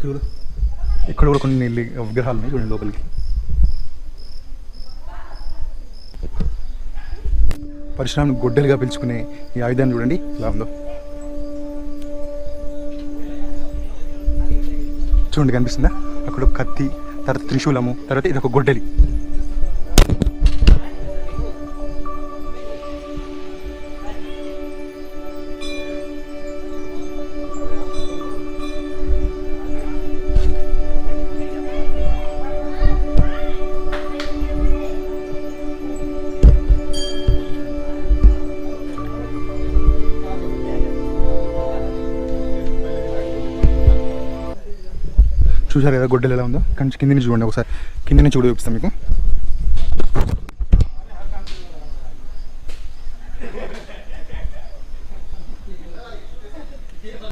చూడు ఇక్కడ కూడా కొన్ని విగ్రహాలు ఉన్నాయి చూడండి లోపలికి. పరశురాముని గొడ్డలిగా పిలుచుకునే ఈ ఆయుధాన్ని చూడండి ఎలా ఉందో. చూడండి కనిపిస్తుందా, అక్కడ ఒక కత్తి, తర్వాత త్రిశూలము, తర్వాత ఇది ఒక గొడ్డలి. చూసారు కదా గొడ్డలు ఎలా ఉందో. కానీ కింద నుంచి చూడండి ఒకసారి, కింద నుంచి కూడా చూపిస్తాను మీకు.